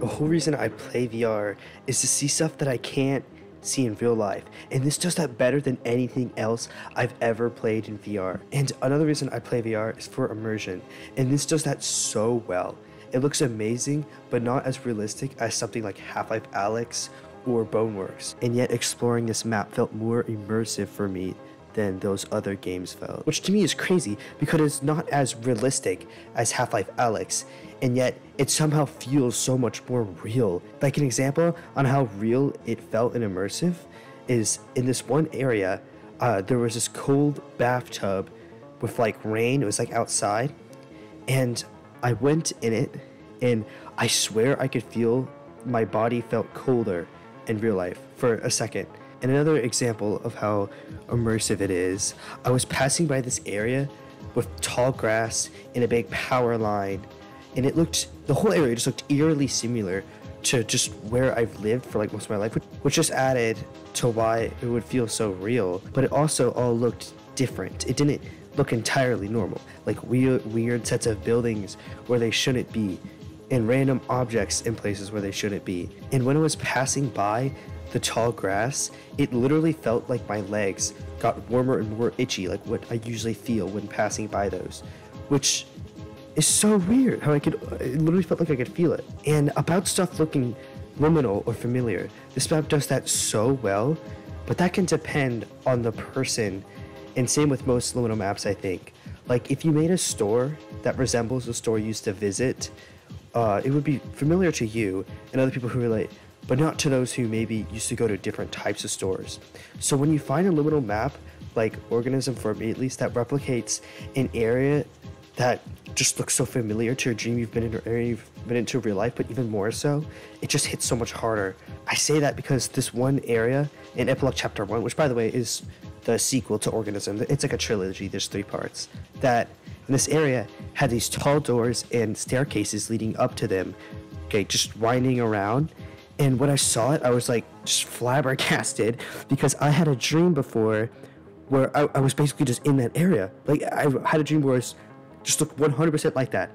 The whole reason I play VR is to see stuff that I can't see in real life, and this does that better than anything else I've ever played in VR. And another reason I play VR is for immersion, and this does that so well. It looks amazing, but not as realistic as something like Half-Life Alyx or Boneworks, and yet exploring this map felt more immersive for me than those other games felt. Which to me is crazy, because it's not as realistic as Half-Life Alyx, and yet it somehow feels so much more real. Like an example on how real it felt and immersive is in this one area, there was this cold bathtub with like rain, it was like outside, and I went in it, and I swear I could feel my body felt colder in real life for a second. And another example of how immersive it is, I was passing by this area with tall grass and a big power line, and the whole area just looked eerily similar to just where I've lived for like most of my life, which just added to why it would feel so real. But it also all looked different. It didn't look entirely normal, like weird sets of buildings where they shouldn't be, and random objects in places where they shouldn't be. And when I was passing by the tall grass, it literally felt like my legs got warmer and more itchy, like what I usually feel when passing by those, which is so weird how it literally felt like I could feel it. And about stuff looking liminal or familiar, this map does that so well, but that can depend on the person, and same with most liminal maps, I think. Like if you made a store that resembles the store you used to visit, it would be familiar to you and other people who relate, but not to those who maybe used to go to different types of stores. So when you find a liminal map, like Organism for me at least, that replicates an area that just looks so familiar to a dream you've been in, or area you've been into real life, but even more so, it just hits so much harder. I say that because this one area in Epilogue Chapter 1, which by the way is the sequel to Organism, it's like a trilogy, there's 3 parts, that in this area had these tall doors and staircases leading up to them, okay, just winding around. And when I saw it, I was like just flabbergasted, because I had a dream before where I was basically just in that area. Like I had a dream where it just looked 100% like that.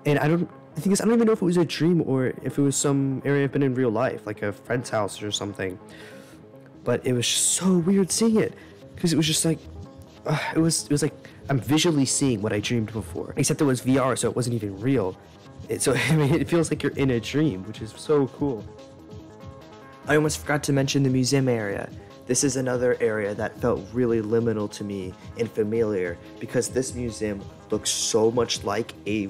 And I don't even know if it was a dream or if it was some area I've been in real life, like a friend's house or something. But it was just so weird seeing it, because it was just like, it was like I'm visually seeing what I dreamed before, except it was VR, so it wasn't even real. So I mean, it feels like you're in a dream, which is so cool. I almost forgot to mention the museum area. This is another area that felt really liminal to me and familiar, because this museum looks so much like a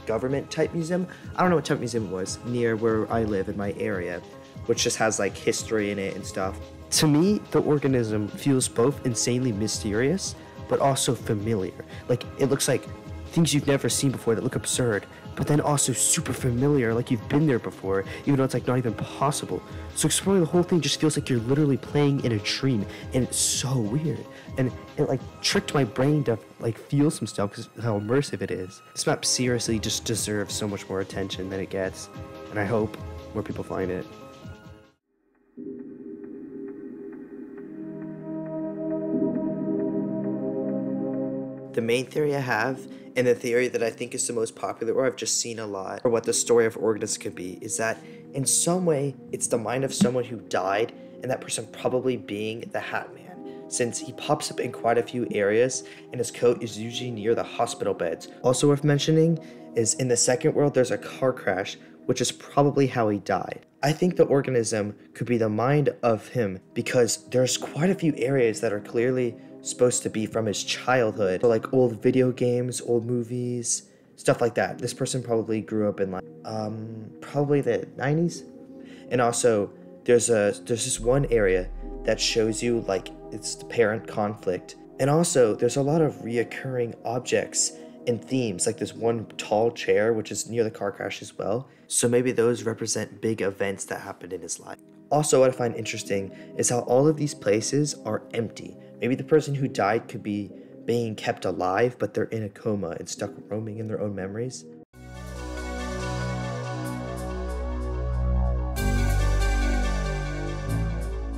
government type museum. I don't know what type of museum it was near where I live in my area, which just has like history in it and stuff. To me, the Organism feels both insanely mysterious but also familiar. Like it looks like things you've never seen before that look absurd, but then also super familiar, like you've been there before, even though it's like not even possible. So exploring the whole thing just feels like you're literally playing in a dream, and it's so weird. And it like tricked my brain to like feel some stuff because of how immersive it is. This map seriously just deserves so much more attention than it gets, and I hope more people find it. The main theory I have, and the theory that I think is the most popular, or I've just seen a lot, or what the story of Organism could be, is that in some way it's the mind of someone who died, and that person probably being the Hat Man, since he pops up in quite a few areas and his coat is usually near the hospital beds. Also worth mentioning is in the second world there's a car crash, which is probably how he died. I think the Organism could be the mind of him, because there's quite a few areas that are clearly supposed to be from his childhood, so like old video games, old movies, stuff like that. This person probably grew up in like probably the 90s. And also there's this one area that shows you like it's the parent conflict, and also there's a lot of reoccurring objects and themes, like this one tall chair which is near the car crash as well, so maybe those represent big events that happened in his life. Also, what I find interesting is how all of these places are empty. Maybe the person who died could be being kept alive, but they're in a coma and stuck roaming in their own memories.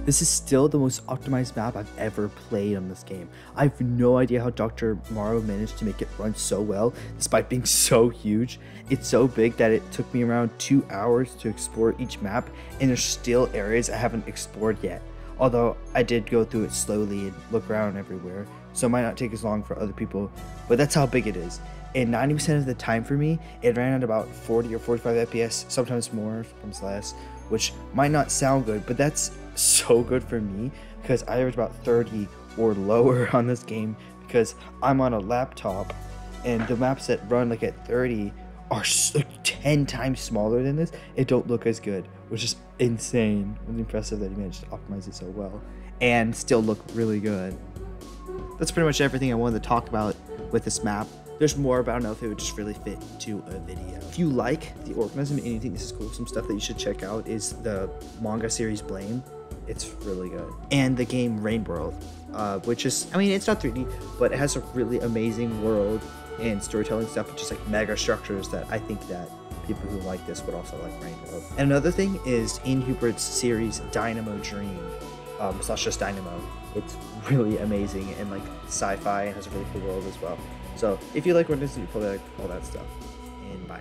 This is still the most optimized map I've ever played on this game. I have no idea how Dr. Morrow managed to make it run so well, despite being so huge. It's so big that it took me around 2 hours to explore each map, and there's still areas I haven't explored yet. Although I did go through it slowly and look around everywhere, so it might not take as long for other people, but that's how big it is. And 90% of the time for me, it ran at about 40 or 45 FPS, sometimes more, sometimes less, which might not sound good, but that's so good for me because I average about 30 or lower on this game because I'm on a laptop, and the maps that run like at 30 are 10 times smaller than this. It don't look as good, which is insane. It's impressive that he managed to optimize it so well and still look really good. That's pretty much everything I wanted to talk about with this map. There's more, but I don't know if it would just really fit into a video. If you like the organism and you think this is cool, some stuff that you should check out is the manga series Blame. It's really good. And the game Rain World, which is, I mean, it's not 3D, but it has a really amazing world and storytelling stuff, with just like mega structures that I think that people who like this would also like Rain World. And another thing is Ian Hubert's series Dynamo Dream. It's not just Dynamo. It's really amazing and like sci-fi and has a really cool world as well. So if you like organism, you probably like all that stuff. And bye.